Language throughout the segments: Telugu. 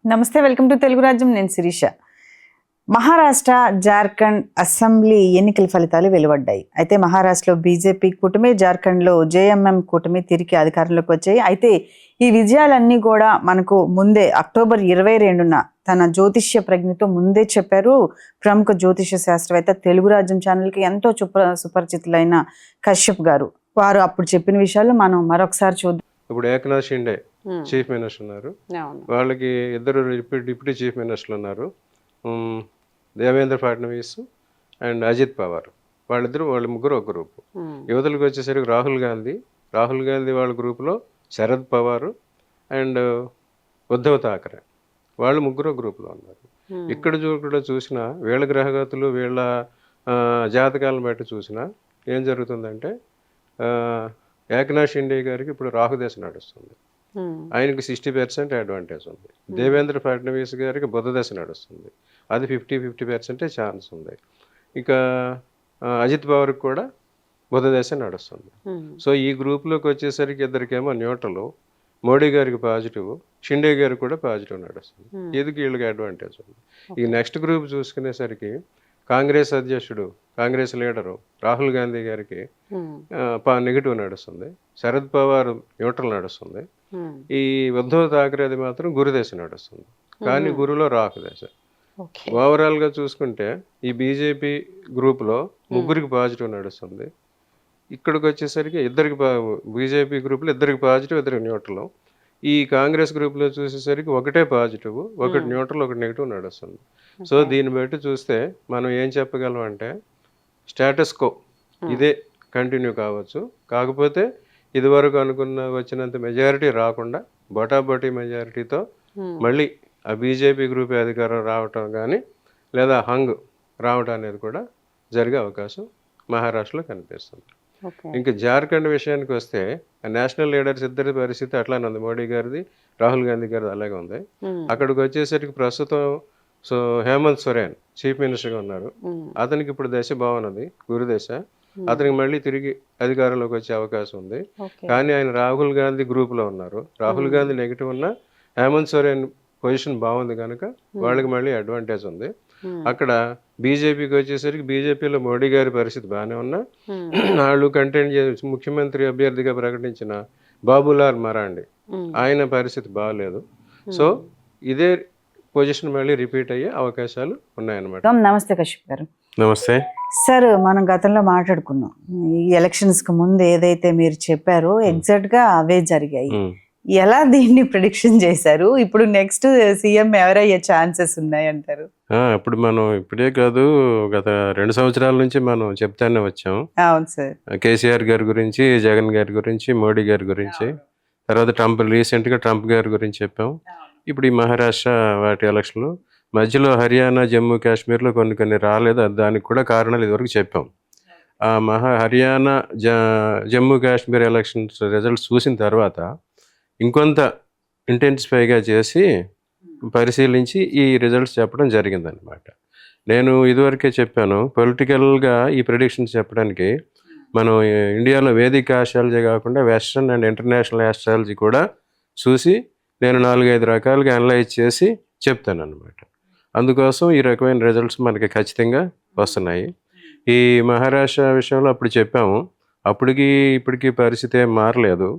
నమస్తే, వెల్కమ్ టు తెలుగు రాజ్యం. నేను శిరీష. మహారాష్ట్ర, జార్ఖండ్ అసెంబ్లీ ఎన్నికల ఫలితాలు వెలువడ్డాయి. అయితే మహారాష్ట్రలో బీజేపీ కూటమి, జార్ఖండ్లో జేఎంఎం కూటమి తిరిగి అధికారంలోకి వచ్చాయి. అయితే ఈ విజయాలన్నీ కూడా మనకు ముందే అక్టోబర్ 22న తన జ్యోతిష్య ప్రజ్ఞతో ముందే చెప్పారు ప్రముఖ జ్యోతిష శాస్త్రవేత్త, తెలుగు రాజ్యం ఛానల్కి ఎంతో సుపరిచితులైన కశ్యప్ గారు. వారు అప్పుడు చెప్పిన విషయాలు మనం మరొకసారి చూద్దాం. ఇప్పుడు ఏకనాథ్ షిండే చీఫ్ మినిస్టర్ ఉన్నారు, వాళ్ళకి ఇద్దరు డిప్యూటీ చీఫ్ మినిస్టర్లు ఉన్నారు, దేవేంద్ర ఫడ్నవీస్ అండ్ అజిత్ పవార్. వాళ్ళ ముగ్గురు ఒక గ్రూపు. యువతలకు వచ్చేసరికి రాహుల్ గాంధీ వాళ్ళ గ్రూపులో శరద్ పవార్ అండ్ ఉద్ధవ్ ఠాకరే, వాళ్ళు ముగ్గురు గ్రూపులో ఉన్నారు. ఇక్కడ కూడా చూసినా వీళ్ళ గ్రహగతులు, వీళ్ళ జాతకాలను బట్టి చూసినా ఏం జరుగుతుందంటే, ఏకనాథ్ షిండే గారికి ఇప్పుడు రాహుదశ నడుస్తుంది, ఆయనకి 60% అడ్వాంటేజ్ ఉంది. దేవేంద్ర ఫడ్నవీస్ గారికి బుధ దశ నడుస్తుంది, అది 50% ఛాన్స్ ఉంది. ఇక అజిత్ పవార్కి కూడా బుధ దశ నడుస్తుంది. సో ఈ గ్రూప్లోకి వచ్చేసరికి ఇద్దరికేమో న్యూట్రల్, మోడీ గారికి పాజిటివ్, షిండే గారికి కూడా పాజిటివ్ నడుస్తుంది. ఇది వీళ్ళకి అడ్వాంటేజ్ ఉంది. ఈ నెక్స్ట్ గ్రూప్ చూసుకునేసరికి కాంగ్రెస్ అధ్యక్షుడు, కాంగ్రెస్ లీడరు రాహుల్ గాంధీ గారికి నెగిటివ్ నడుస్తుంది, శరద్ పవార్ న్యూట్రల్ నడుస్తుంది, ఈ ఉద్ధవ్ ఠాకరేది మాత్రం గురుదశ నడుస్తుంది, కానీ గురులో రాహు దశ. ఓవరాల్గా చూసుకుంటే ఈ బీజేపీ గ్రూప్లో ముగ్గురికి పాజిటివ్ నడుస్తుంది. ఇక్కడికి వచ్చేసరికి బీజేపీ గ్రూప్లో ఇద్దరికి పాజిటివ్, ఇద్దరికి న్యూట్రల్. ఈ కాంగ్రెస్ గ్రూప్లో చూసేసరికి ఒకటే పాజిటివ్, ఒకటి న్యూట్రల్, ఒకటి నెగిటివ్ నడుస్తుంది. సో దీన్ని బట్టి చూస్తే మనం ఏం చెప్పగలం అంటే, స్టేటస్ కో ఇదే కంటిన్యూ కావచ్చు. కాకపోతే ఇదివరకు వచ్చినంత మెజారిటీ రాకుండా బొటాబొటీ మెజారిటీతో మళ్ళీ ఆ బీజేపీ గ్రూప్ అధికారం రావటం కానీ, లేదా హంగ్ రావటం అనేది కూడా జరిగే అవకాశం మహారాష్ట్రలో కనిపిస్తుంది. ఇంకా జార్ఖండ్ విషయానికి వస్తే నేషనల్ లీడర్స్ ఇద్దరి పరిస్థితి అట్లానే ఉంది. మోడీ గారిది, రాహుల్ గాంధీ గారిది అలాగే ఉంది. అక్కడికి వచ్చేసరికి ప్రస్తుతం హేమంత్ సోరెన్ చీఫ్ మినిస్టర్గా ఉన్నారు. అతనికి ఇప్పుడు దశ బాగున్నది, గురుదశ. అతనికి మళ్ళీ తిరిగి అధికారంలోకి వచ్చే అవకాశం ఉంది. కానీ ఆయన రాహుల్ గాంధీ గ్రూప్లో ఉన్నారు. రాహుల్ గాంధీ నెగిటివ్ ఉన్నా హేమంత్ సోరెన్ పొజిషన్ బాగుంది కనుక వాళ్ళకి మళ్ళీ అడ్వాంటేజ్ ఉంది. అక్కడ బీజేపీకి వచ్చేసరికి బీజేపీలో మోడీ గారి పరిస్థితి బాగానే ఉన్నా, వాళ్ళు కంటెంట్ చేసి ముఖ్యమంత్రి అభ్యర్థిగా ప్రకటించిన బాబులాల్ మరాండి, ఆయన పరిస్థితి బాగలేదు. సో ఇదే పొజిషన్ మళ్ళీ రిపీట్ అయ్యే అవకాశాలు ఉన్నాయన్నమాట. నమస్తే కశ్యప్ గారు. నమస్తే సార్. మనం గతంలో మాట్లాడుకున్నాం, ఈ ఎలక్షన్స్ కు ముందు ఏదైతే మీరు చెప్పారో ఎగ్జాక్ట్ గా అవే జరిగాయి. ఎలా దీన్ని ప్రిడిక్షన్ చేశారు? ఇప్పుడు నెక్స్ట్ సీఎం ఎవరయ్యే ఛాన్సెస్ ఉన్నాయంటారు? ఇప్పుడు మనం ఇప్పుడే కాదు, గత 2 సంవత్సరాల నుంచి మనం చెప్తానే వచ్చాం. అవును సార్. కేసీఆర్ గారి గురించి, జగన్ గారి గురించి, మోడీ గారి గురించి, తర్వాత రీసెంట్గా ట్రంప్ గారి గురించి చెప్పాం. ఇప్పుడు ఈ మహారాష్ట్ర వాటి ఎలక్షన్లు మధ్యలో హర్యానా, జమ్మూ కాశ్మీర్లో కొన్ని రాలేదు. దానికి కూడా కారణాలు ఇదివరకు చెప్పాం. హర్యానా, జమ్మూ కాశ్మీర్ ఎలక్షన్స్ రిజల్ట్స్ చూసిన తర్వాత ఇంకొంత ఇంటెన్సిఫైగా చేసి పరిశీలించి ఈ రిజల్ట్స్ చెప్పడం జరిగిందనమాట. నేను ఇదివరకే చెప్పాను, పొలిటికల్గా ఈ ప్రెడిక్షన్స్ చెప్పడానికి మనం ఇండియాలో వేదిక ఆస్ట్రాలజీ కాకుండా వెస్ట్రన్ అండ్ ఇంటర్నేషనల్ ఆస్ట్రాలజీ కూడా చూసి నేను 4-5 రకాలుగా అనలైజ్ చేసి చెప్తాను అనమాట. అందుకోసం ఈ రకమైన రిజల్ట్స్ మనకి ఖచ్చితంగా వస్తున్నాయి. ఈ మహారాష్ట్ర విషయంలో అప్పుడు చెప్పాము, అప్పటికి ఇప్పటికీ పరిస్థితి ఏం మారలేదు.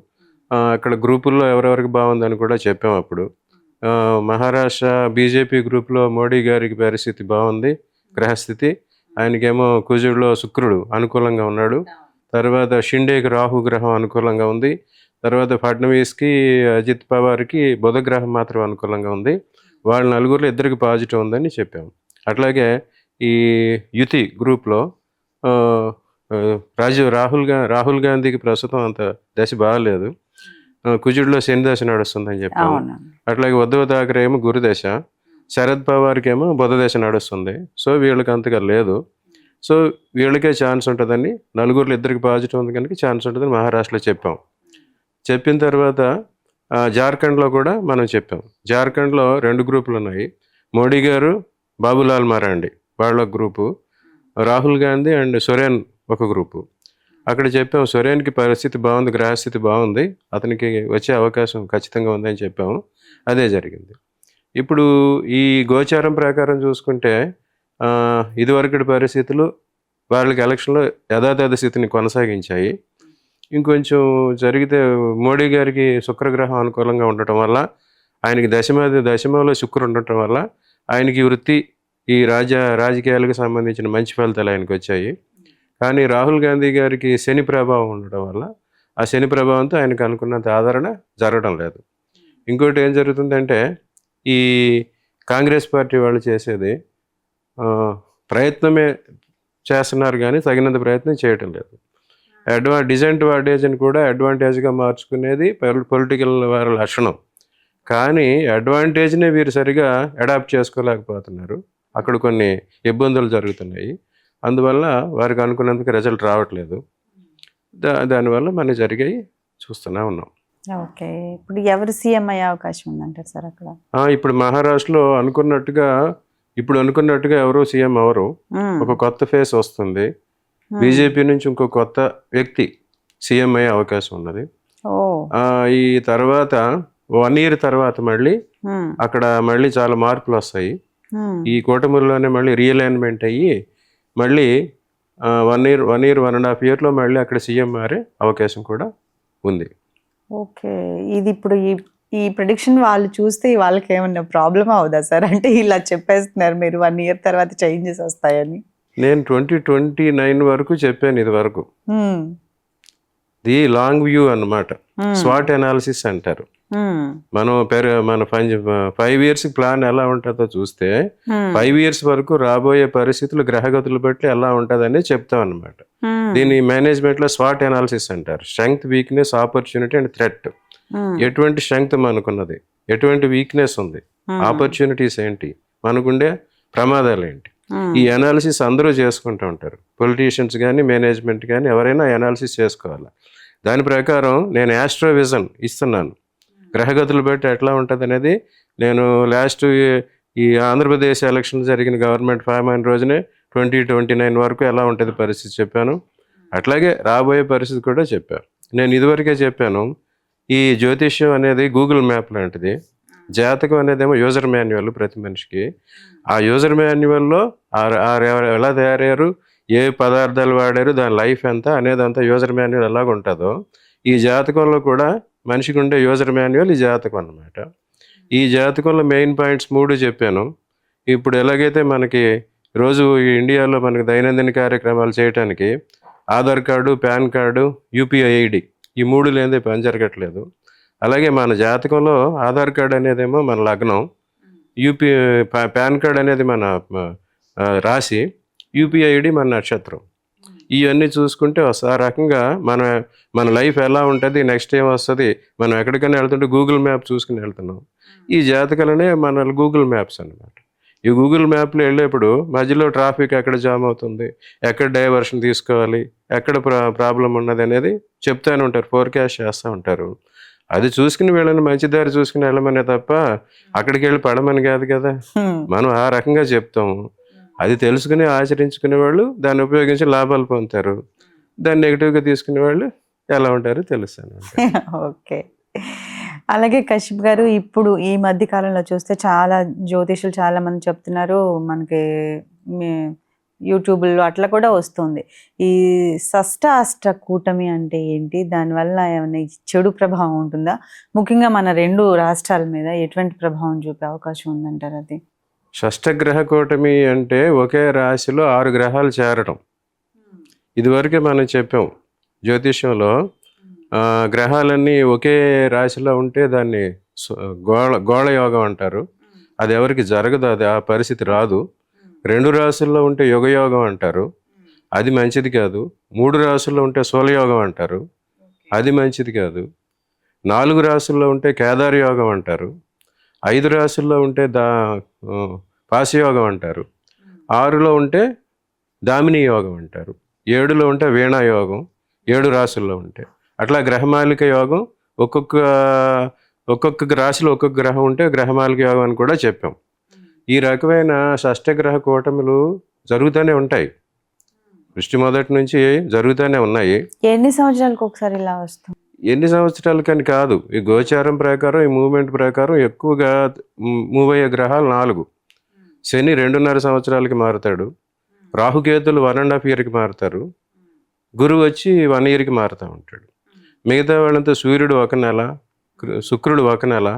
అక్కడ గ్రూపుల్లో ఎవరెవరికి బాగుందని కూడా చెప్పాము. అప్పుడు మహారాష్ట్ర బీజేపీ గ్రూప్లో మోడీ గారికి పరిస్థితి బాగుంది, గ్రహస్థితి. ఆయనకేమో కుజుడిలో శుక్రుడు అనుకూలంగా ఉన్నాడు. తర్వాత షిండేకి రాహు గ్రహం అనుకూలంగా ఉంది. తర్వాత ఫడ్నవీస్కి, అజిత్ పవార్కి బుధగ్రహం మాత్రం అనుకూలంగా ఉంది. వాళ్ళ నలుగురిలో ఇద్దరికి పాజిటివ్ ఉందని చెప్పాము. అట్లాగే ఈ యుతి గ్రూప్లో రాహుల్ గాంధీకి ప్రస్తుతం అంత దశ బాగాలేదు, కుజుడిలో శని దశ నడుస్తుందని చెప్పాము. అట్లాగే ఉద్ధవ్ ఠాకరే ఏమో గురుదశ, శరద్ పవార్కి ఏమో బుధ దశ నడుస్తుంది. సో వీళ్ళకి అంతగా లేదు. సో వీళ్ళకే ఛాన్స్ ఉంటుందని, నలుగురిలో ఇద్దరికి పాజిటివ్ ఉంది కనుక ఛాన్స్ ఉంటుందని మహారాష్ట్రలో చెప్పాం. చెప్పిన తర్వాత జార్ఖండ్లో కూడా మనం చెప్పాం. జార్ఖండ్లో 2 గ్రూపులు ఉన్నాయి. మోడీ గారు, బాబులాల్ మరాండి వాళ్ళ గ్రూపు, రాహుల్ గాంధీ అండ్ సోరెన్ ఒక గ్రూపు. అక్కడ చెప్పాము సోరెన్కి పరిస్థితి బాగుంది, గ్రహస్థితి బాగుంది, అతనికి వచ్చే అవకాశం ఖచ్చితంగా ఉందని చెప్పాము. అదే జరిగింది. ఇప్పుడు ఈ గోచారం ప్రకారం చూసుకుంటే ఇదివరకటి పరిస్థితులు వాళ్ళకి ఎలక్షన్లో యథాతథ స్థితిని కొనసాగించాయి. ఇంకొంచెం జరిగితే మోడీ గారికి శుక్రగ్రహం అనుకూలంగా ఉండటం వల్ల, ఆయనకి దశమలో శుక్రుడు ఉండటం వల్ల ఆయనకి వృత్తి ఈ రాజకీయాలకు సంబంధించిన మంచి ఫలితాలు ఆయనకు వచ్చాయి. కానీ రాహుల్ గాంధీ గారికి శని ప్రభావం ఉండటం వల్ల ఆ శని ప్రభావంతో ఆయనకు అనుకున్నంత ఆదరణ జరగడం లేదు. ఇంకోటి ఏం జరుగుతుందంటే ఈ కాంగ్రెస్ పార్టీ వాళ్ళు చేసేది ప్రయత్నమే చేస్తున్నారు కానీ తగినంత ప్రయత్నం చేయటం లేదు. డిసడ్వాంటేజ్ని కూడా అడ్వాంటేజ్గా మార్చుకునేది పొలిటికల్ వారి లక్షణం. కానీ అడ్వాంటేజ్ని వీరు సరిగా అడాప్ట్ చేసుకోలేకపోతున్నారు. అక్కడ కొన్ని ఇబ్బందులు జరుగుతున్నాయి. అందువల్ల వారికి అనుకున్నందుకు రిజల్ట్ రావట్లేదు. దానివల్ల మనకి జరిగాయి చూస్తూనే ఉన్నాం. ఓకే, ఇప్పుడు ఎవరు సీఎం అయ్యే అవకాశం ఉందంటారు సార్ అక్కడ? ఇప్పుడు మహారాష్ట్రలో అనుకున్నట్టుగా ఎవరు సీఎం అవరు. ఒక కొత్త ఫేస్ వస్తుంది. బీజేపీ నుంచి ఇంకో కొత్త వ్యక్తి సీఎం అయ్యే అవకాశం ఉన్నది. ఈ తర్వాత 1 year తర్వాత మళ్ళీ అక్కడ మళ్ళీ చాలా మార్పులు వస్తాయి. ఈ కూటమిలోనే మళ్ళీ రీఅలైన్మెంట్ అయ్యి మళ్ళీ 1 year 1.5 yearలో మళ్ళీ అక్కడ సీఎం మారే అవకాశం కూడా ఉంది. ఓకే, ఇది ఇప్పుడు ఈ ప్రెడిక్షన్ వాళ్ళు చూస్తే వాళ్ళకి ఏమన్నా ప్రాబ్లం అవుదా సార్? అంటే ఇలా చెప్పేస్తున్నారు మీరు 1 year తర్వాత చేంజెస్ వస్తాయని. నేను 2029 వరకు చెప్పాను. ఇది వరకు ది లాంగ్ వ్యూ అన్నమాట. స్వాట్ అనాలిసిస్ అంటారు. మనం మన 5 years ప్లాన్ ఎలా ఉంటుందో చూస్తే 5 years వరకు రాబోయే పరిస్థితులు గ్రహగతులు బట్టి ఎలా ఉంటుందని చెప్తాం అన్నమాట. దీన్ని మేనేజ్మెంట్లో స్వాట్ అనాలిసిస్ అంటారు. Strength, weakness, opportunity and threat. ఎటువంటి స్ట్రెంగ్త్ మనకున్నది, ఎటువంటి వీక్నెస్ ఉంది, ఆపర్చునిటీస్ ఏంటి, మనకుండే ప్రమాదాలు ఏంటి, ఈ అనాలిసిస్ అందరూ చేసుకుంటూ ఉంటారు. పొలిటీషియన్స్ కానీ మేనేజ్మెంట్ కానీ ఎవరైనా అనాలిసిస్ చేసుకోవాలి. దాని ప్రకారం నేను ఆస్ట్రోవిజన్ ఇస్తున్నాను. గ్రహగతులు బట్టి ఎట్లా ఉంటుంది అనేది నేను లాస్ట్ ఈ ఆంధ్రప్రదేశ్ ఎలక్షన్ జరిగిన గవర్నమెంట్ ఫామ్ అయిన రోజునే 2029 వరకు ఎలా ఉంటుంది పరిస్థితి చెప్పాను. అట్లాగే రాబోయే పరిస్థితి కూడా చెప్పాను. నేను ఇదివరకే చెప్పాను, ఈ జ్యోతిష్యం అనేది గూగుల్ మ్యాప్ లాంటిది. జాతకం అనేదేమో యూజర్ మాన్యువల్ ప్రతి మనిషికి. ఆ యూజర్ మాన్యువల్లో ఎలా తయారయ్యారు, ఏ పదార్థాలు వాడారు, దాని లైఫ్ ఎంత అనేదంతా యూజర్ మాన్యువల్ ఎలాగ ఉంటుందో ఈ జాతకంలో కూడా మనిషికి ఉండే యూజర్ మాన్యువల్ ఈ జాతకం అన్నమాట. ఈ జాతకంలో మెయిన్ పాయింట్స్ 3 చెప్పాను. ఇప్పుడు ఎలాగైతే మనకి రోజు ఈ ఇండియాలో మనకి దైనందిన కార్యక్రమాలు చేయడానికి Aadhaar card, pan card, UPI ID ఈ 3 లేనిదే పని జరగట్లేదు. అలాగే మన జాతకంలో ఆధార్ కార్డు అనేదేమో మన లగ్నం, పాన్ కార్డ్ అనేది మన రాశి, యూపీఐ ఐడి మన నక్షత్రం. ఇవన్నీ చూసుకుంటే ఆ రకంగా మన లైఫ్ ఎలా ఉంటుంది, నెక్స్ట్ ఏం వస్తుంది, మనం ఎక్కడికైనా వెళ్తుంటే గూగుల్ మ్యాప్ చూసుకుని వెళ్తున్నాం. ఈ జాతకాలనే మన గూగుల్ మ్యాప్స్ అన్నమాట. ఈ గూగుల్ మ్యాప్లో వెళ్ళేప్పుడు మధ్యలో ట్రాఫిక్ ఎక్కడ జామ్ అవుతుంది, ఎక్కడ డైవర్షన్ తీసుకోవాలి, ఎక్కడ ప్రాబ్లం ఉన్నది అనేది చెప్తానే ఉంటారు, ఫోర్కాస్ట్ చేస్తూ ఉంటారు. అది చూసుకుని వెళ్ళని మంచి దారి చూసుకుని వెళ్ళమనే తప్ప అక్కడికి వెళ్ళి పడమని కాదు కదా. మనం ఆ రకంగా చెప్తాము. అది తెలుసుకుని ఆచరించుకునే వాళ్ళు దాన్ని ఉపయోగించి లాభాలు పొందుతారు. దాన్ని నెగిటివ్గా తీసుకునే వాళ్ళు ఎలా ఉంటారో తెలుస్తాను. ఓకే, అలాగే కశ్యప్ గారు, ఇప్పుడు ఈ మధ్య కాలంలో చూస్తే చాలా జ్యోతిషులు చాలా మంది చెప్తున్నారు, మనకి యూట్యూబ్లో అట్లా కూడా వస్తుంది. ఈ షష్టాష్ట కూటమి అంటే ఏంటి, దానివల్ల ఏమైనా చెడు ప్రభావం ఉంటుందా, ముఖ్యంగా మన 2 రాష్ట్రాల మీద ఎటువంటి ప్రభావం చూపే అవకాశం ఉందంటారు? అది షష్టగ్రహ కూటమి అంటే ఒకే రాశిలో 6 గ్రహాలు చేరడం. ఇదివరకే మనం చెప్పాం జ్యోతిష్యంలో, గ్రహాలన్నీ ఒకే రాశిలో ఉంటే దాన్ని గోళ యోగం అంటారు. అది ఎవరికి జరగదు, అది ఆ పరిస్థితి రాదు. 2 రాశుల్లో ఉంటే యుగయోగం అంటారు, అది మంచిది కాదు. 3 రాశుల్లో ఉంటే సూలయోగం అంటారు, అది మంచిది కాదు. 4 రాశుల్లో ఉంటే కేదార యోగం అంటారు, 5 రాశుల్లో ఉంటే పాశయోగం అంటారు, 6లో ఉంటే దామిని యోగం అంటారు, 7లో ఉంటే వీణాయోగం, 7 రాశుల్లో ఉంటే. అట్లా గ్రహమాలిక యోగం ఒక్కొక్క రాశిలో ఒక్కొక్క గ్రహం ఉంటే గ్రహమాలిక యోగం అని కూడా చెప్పాం. ఈ రకమైన షష్టగ్రహ కూటములు జరుగుతూనే ఉంటాయి, సృష్టి మొదటి నుంచి జరుగుతూనే ఉన్నాయి. ఎన్ని సంవత్సరాలకు ఒకసారి ఇలా వస్తుంది? ఎన్ని సంవత్సరాలు కానీ కాదు, ఈ గోచారం ప్రకారం, ఈ మూవ్మెంట్ ప్రకారం ఎక్కువగా మూవ్ అయ్యే గ్రహాలు 4. శని 2.5 సంవత్సరాలకి మారుతాడు, రాహుకేతులు 1.5 ఇయర్కి మారుతారు, గురువు వచ్చి 1 ఇయర్కి మారుతూ ఉంటాడు. మిగతా వాళ్ళంతా సూర్యుడు 1 నెల, శుక్రుడు 1 నెల,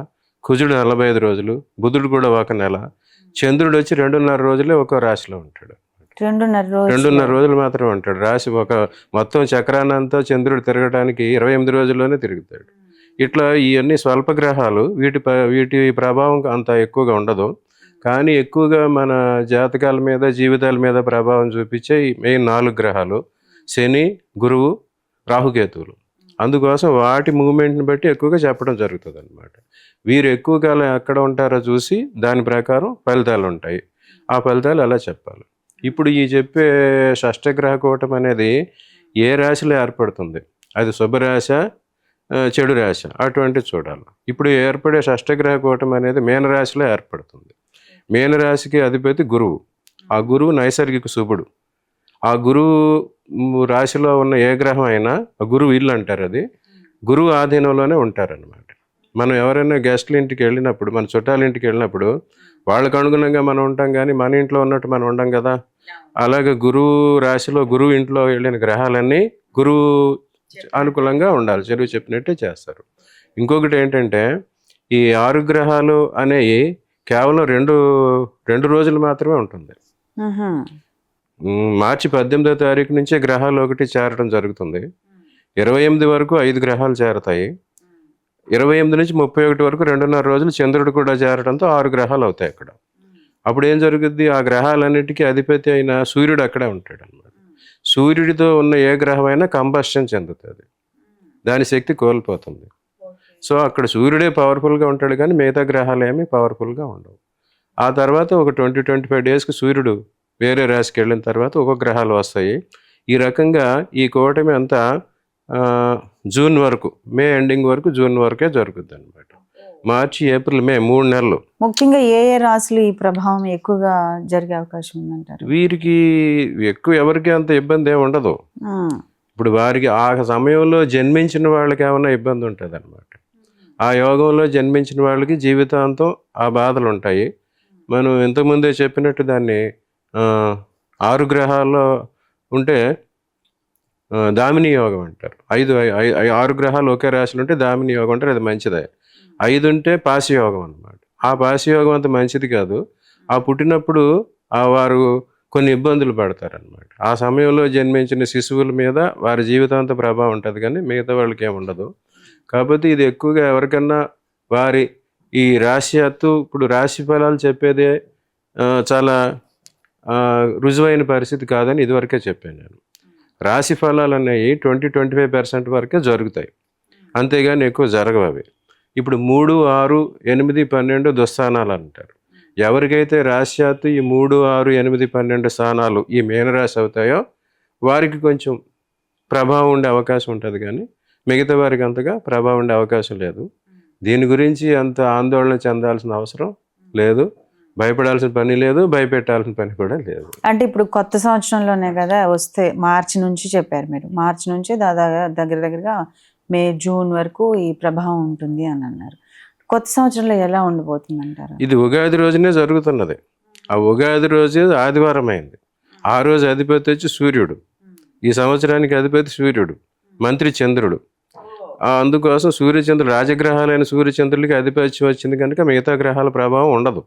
కుజుడు 45 రోజులు, బుధుడు కూడా 1 నెల, చంద్రుడు వచ్చి 2.5 రోజులే ఒక రాశిలో ఉంటాడు. 2.5 రోజులు మాత్రమే ఉంటాడు. రాశి మొత్తం చక్రానంతా చంద్రుడు తిరగడానికి 28 రోజుల్లోనే తిరుగుతాడు. ఇట్లా ఇవన్నీ స్వల్ప గ్రహాలు, వీటి ప్రభావం అంత ఎక్కువగా ఉండదు. కానీ ఎక్కువగా మన జాతకాల మీద, జీవితాల మీద ప్రభావం చూపించే మెయిన్ 4 గ్రహాలు శని, గురువు, రాహుకేతువులు. అందుకోసం వాటి మూమెంట్ని బట్టి ఎక్కువగా చెప్పడం జరుగుతుంది అనమాట. వీరు ఎక్కువ కాలం ఎక్కడ ఉంటారో చూసి దాని ప్రకారం ఫలితాలు ఉంటాయి. ఆ ఫలితాలు అలా చెప్పాలి. ఇప్పుడు ఈ చెప్పే షష్టగ్రహ కూటం అనేది ఏ రాశిలో ఏర్పడుతుంది, అది శుభరాశ, చెడు రాశ, అటువంటివి చూడాలి. ఇప్పుడు ఏర్పడే షష్టగ్రహ కూటం అనేది మీనరాశిలో ఏర్పడుతుంది. మీనరాశికి అధిపతి గురువు. ఆ గురువు నైసర్గిక శుభుడు. ఆ గురువు రాశిలో ఉన్న ఏ గ్రహం అయినా, ఆ గురువు ఇల్లు అంటారు, అది గురువు ఆధీనంలోనే ఉంటారనమాట. మనం ఎవరైనా గెస్ట్ల ఇంటికి వెళ్ళినప్పుడు, మన చుట్టాల ఇంటికి వెళ్ళినప్పుడు వాళ్ళకు అనుగుణంగా మనం ఉంటాం, కానీ మన ఇంట్లో ఉన్నట్టు మనం ఉండం కదా. అలాగే గురువు రాశిలో, గురువు ఇంట్లో వెళ్ళిన గ్రహాలన్నీ గురువు అనుకూలంగా ఉండాలి, చెరువు చెప్పినట్టే చేస్తారు. ఇంకొకటి ఏంటంటే, ఈ 6 గ్రహాలు అనేవి కేవలం రెండు రోజులు మాత్రమే ఉంటుంది. మార్చి 18వ తారీఖు నుంచే గ్రహాలు ఒకటి చేరడం జరుగుతుంది. 28 వరకు 5 గ్రహాలు చేరతాయి. 28 నుంచి 31 వరకు 2.5 రోజులు చంద్రుడు కూడా చేరడంతో 6 గ్రహాలు అవుతాయి అక్కడ. అప్పుడు ఏం జరుగుద్ది, ఆ గ్రహాలన్నిటికీ అధిపతి అయిన సూర్యుడు అక్కడే ఉంటాడు అనమాట. సూర్యుడితో ఉన్న ఏ గ్రహమైనా కంబషన్ చెందుతుంది, దాని శక్తి కోల్పోతుంది. సో అక్కడ సూర్యుడే పవర్ఫుల్గా ఉంటాడు, కానీ మిగతా గ్రహాలు ఏమీ పవర్ఫుల్గా ఉండవు. ఆ తర్వాత ఒక 20-25 డేస్కి సూర్యుడు వేరే రాశికి వెళ్ళిన తర్వాత ఒక్కొక్క గ్రహాలు వస్తాయి. ఈ రకంగా ఈ కూటమి అంతా జూన్ వరకు, మే ఎండింగ్ వరకు, జూన్ వరకే జరుగుతుంది అనమాట. మార్చి, ఏప్రిల్, మే 3 నెలలు. ముఖ్యంగా ఏ రాశులు ఈ ప్రభావం ఎక్కువగా జరిగే అవకాశం ఉందంటారు? వీరికి ఎక్కువ ఎవరికి అంత ఇబ్బంది ఏమి ఉండదు. ఇప్పుడు వారికి ఆ సమయంలో జన్మించిన వాళ్ళకి ఏమైనా ఇబ్బంది ఉంటుంది అనమాట. ఆ యోగంలో జన్మించిన వాళ్ళకి జీవితాంతం ఆ బాధలు ఉంటాయి. మనం ఇంతకుముందే చెప్పినట్టు దాన్ని 6 గ్రహాల్లో ఉంటే దామిని యోగం అంటారు. 6 గ్రహాలు ఒకే రాశిలో ఉంటే దామిని యోగం అంటారు, అది మంచిదే. 5 ఉంటే పాశయోగం అనమాట. ఆ పాశయోగం అంత మంచిది కాదు. ఆ పుట్టినప్పుడు వారు కొన్ని ఇబ్బందులు పడతారనమాట. ఆ సమయంలో జన్మించిన శిశువుల మీద వారి జీవితాంత ప్రభావం ఉంటుంది, కానీ మిగతా వాళ్ళకి ఏమి ఉండదు. కాకపోతే ఇది ఎక్కువగా ఎవరికన్నా వారి ఈ రాశియాత్తు, ఇప్పుడు రాశి ఫలాలు చెప్పేదే చాలా రుజువైన పరిస్థితి కాదని ఇదివరకే చెప్పాను నేను. రాశి ఫలాలు అనేవి 20-25% వరకే జరుగుతాయి, అంతేగాని ఎక్కువ జరగవు అవి. ఇప్పుడు 3, 6, 8, 12 దుస్థానాలు అంటారు. ఎవరికైతే రాశ్యాత్తు ఈ 3, 6, 8, 12 స్థానాలు ఈ మీనరాశి అవుతాయో వారికి కొంచెం ప్రభావం ఉండే అవకాశం ఉంటుంది, కానీ మిగతా వారికి అంతగా ప్రభావం ఉండే అవకాశం లేదు. దీని గురించి అంత ఆందోళన చెందాల్సిన అవసరం లేదు, భయపడాల్సిన పని లేదు, భయపెట్టాల్సిన పని కూడా లేదు. అంటే ఇప్పుడు కొత్త సంవత్సరంలోనే కదా వస్తే, మార్చి నుంచి చెప్పారు మీరు, మార్చి నుంచి దగ్గరగా మే, జూన్ వరకు ఈ ప్రభావం ఉంటుంది అని అన్నారు. కొత్త సంవత్సరంలో ఎలా ఉండబోతుంది అంటారు? ఇది ఉగాది రోజునే జరుగుతున్నది. ఆ ఉగాది రోజే ఆదివారం అయింది. ఆ రోజు అధిపతి వచ్చి సూర్యుడు. ఈ సంవత్సరానికి అధిపతి సూర్యుడు, మంత్రి చంద్రుడు. అందుకోసం సూర్యచంద్రుడు, రాజగ్రహాలైన సూర్యచంద్రులకి ఆధిపత్యం వచ్చింది కనుక మిగతా గ్రహాల ప్రభావం ఉండదు.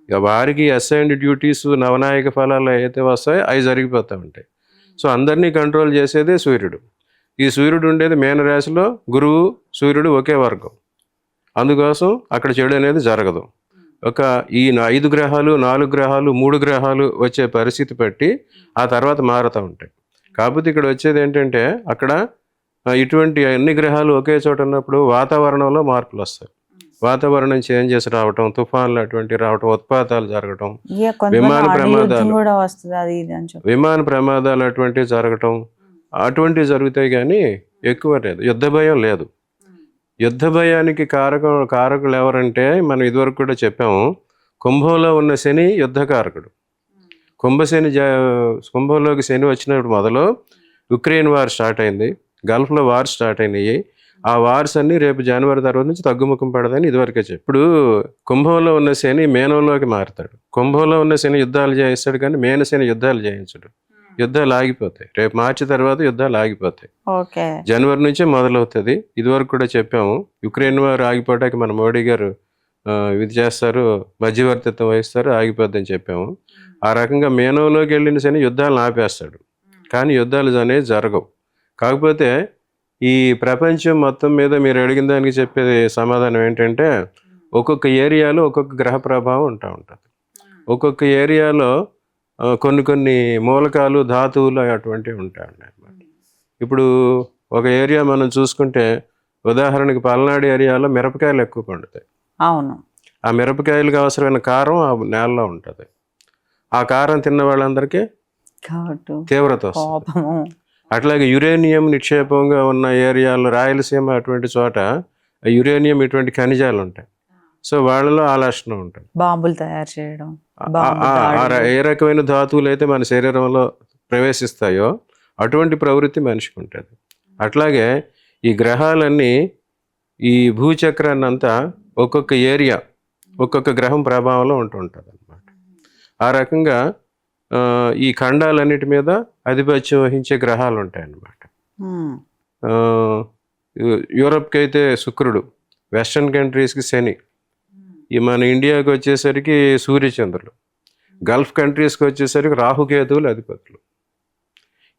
ఇక వారికి అసైన్డ్ డ్యూటీస్, నవనాయక ఫలాలు అయితే వస్తాయో అవి జరిగిపోతూ ఉంటాయి. సో అందరినీ కంట్రోల్ చేసేదే సూర్యుడు. ఈ సూర్యుడు ఉండేది మీనరాశిలో, గురువు సూర్యుడు ఒకే వర్గం. అందుకోసం అక్కడ చెడు అనేది జరగదు. ఈ 5 గ్రహాలు, 4 గ్రహాలు, 3 గ్రహాలు వచ్చే పరిస్థితి బట్టి ఆ తర్వాత మారుతూ ఉంటాయి. కాకపోతే ఇక్కడ వచ్చేది ఏంటంటే, అక్కడ ఇటువంటి అన్ని గ్రహాలు ఒకే చోట ఉన్నప్పుడు వాతావరణంలో మార్పులు వస్తాయి. వాతావరణం చేంజెస్ రావటం, తుఫాన్లు అటువంటివి రావటం, ఉత్పాతాలు జరగటం, విమాన ప్రమాదాలు అటువంటివి జరగటం, అటువంటివి జరుగుతాయి. కానీ ఎక్కువ లేదు, యుద్ధ భయం లేదు. యుద్ధ భయానికి కారకులు ఎవరంటే, మనం ఇదివరకు కూడా చెప్పాము, కుంభంలో ఉన్న శని యుద్ధకారకుడు. కుంభంలోకి శని వచ్చినప్పుడు మొదలు యుక్రెయిన్ వార్ స్టార్ట్ అయింది, గల్ఫ్లో వార్ స్టార్ట్ అయినాయి. ఆ వార్స్ అన్ని రేపు జనవరి తర్వాత నుంచి తగ్గుముఖం పడదని ఇదివరకే చెప్పి, ఇప్పుడు కుంభంలో ఉన్న శని మేనంలోకి మారుతాడు. కుంభంలో ఉన్న శని యుద్ధాలు చేయిస్తాడు, కానీ మేన శని యుద్ధాలు చేయించడు. యుద్ధాలు ఆగిపోతాయి. రేపు మార్చి తర్వాత యుద్ధాలు ఆగిపోతాయి. ఓకే. జనవరి నుంచే మొదలవుతుంది. ఇదివరకు కూడా చెప్పాము, యుక్రెయిన్ వారు ఆగిపోవడానికి మన మోడీ గారు ఇది చేస్తారు, మధ్యవర్తిత్వం వహిస్తారు, ఆగిపోద్దని చెప్పాము. ఆ రకంగా మేనంలోకి వెళ్ళిన శని యుద్ధాలను ఆపేస్తాడు, కానీ యుద్ధాలు అనేవి జరగవు. కాకపోతే ఈ ప్రపంచం మొత్తం మీద మీరు అడిగిన దానికి చెప్పేది సమాధానం ఏంటంటే, ఒక్కొక్క ఏరియాలో ఒక్కొక్క గ్రహ ప్రభావం ఉంటుంది. ఒక్కొక్క ఏరియాలో కొన్ని మూలకాలు, ధాతువులు అటువంటివి ఉంటాయి అన్నమాట. ఇప్పుడు ఒక ఏరియా మనం చూసుకుంటే, ఉదాహరణకి పల్నాడు ఏరియాలో మిరపకాయలు ఎక్కువ పండుతాయి. అవును. ఆ మిరపకాయలకు అవసరమైన కారం ఆ నేలలో ఉంటుంది. ఆ కారం తిన్న వాళ్ళందరికీ తీవ్రత వస్తుంది. అట్లాగే యురేనియం నిక్షేపంగా ఉన్న ఏరియాలో, రాయలసీమ అటువంటి చోట యురేనియం ఇటువంటి ఖనిజాలు ఉంటాయి. సో వాళ్ళలో ఆ లక్షణం ఉంటుంది. బాంబులు తయారు చేయడం, ఏ రకమైన ధాతువులు అయితే మన శరీరంలో ప్రవేశిస్తాయో అటువంటి ప్రవృత్తి మనిషికి ఉంటుంది. అట్లాగే ఈ గ్రహాలన్నీ ఈ భూచక్రాన్ని అంతా ఒక్కొక్క ఏరియా, ఒక్కొక్క గ్రహం ప్రభావంలో ఉంటుంటుంది అన్నమాట. ఆ రకంగా ఈ ఖండాలన్నిటి మీద ఆధిపత్యం వహించే గ్రహాలు ఉంటాయన్నమాట. యూరప్కి అయితే శుక్రుడు, వెస్ట్రన్ కంట్రీస్కి శని, ఈ మన ఇండియాకి వచ్చేసరికి సూర్యచంద్రులు, గల్ఫ్ కంట్రీస్కి వచ్చేసరికి రాహుకేతువులు అధిపతులు.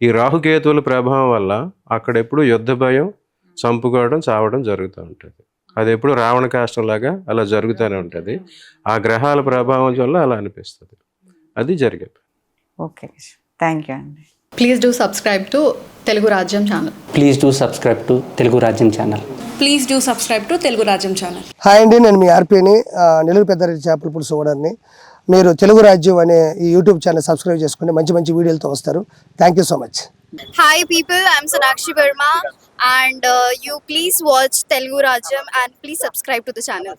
ఈ రాహుకేతువుల ప్రభావం వల్ల అక్కడ ఎప్పుడు యుద్ధ భయం, చంపుకోవడం, చావడం జరుగుతూ ఉంటుంది. అది ఎప్పుడు రావణ కాష్టంలాగా అలా జరుగుతూనే ఉంటుంది. ఆ గ్రహాల ప్రభావం వల్ల అలా అనిపిస్తుంది. అది జరిగేది. ఓకే, థ్యాంక్ యూ అండి. Please do subscribe to Telugu Rajyam channel. Please do subscribe to Telugu Rajyam channel. Please do subscribe to Telugu Rajyam channel. Hi అండి, నేను మీ ఆర్పీని, నెల్లూరు పెద్దారెడ్డి చేపల పులుసు ఓనర్ని. మీరు తెలుగు రాజ్యం అనే ఈ యూట్యూబ్ ఛానల్ సబ్స్క్రైబ్ చేసుకుని మంచి మంచి వీడియోలతో వస్తారు. Thank you so much. Hi people, I'm Sonakshi Verma and you please watch Telugu Rajyam and please subscribe to the channel.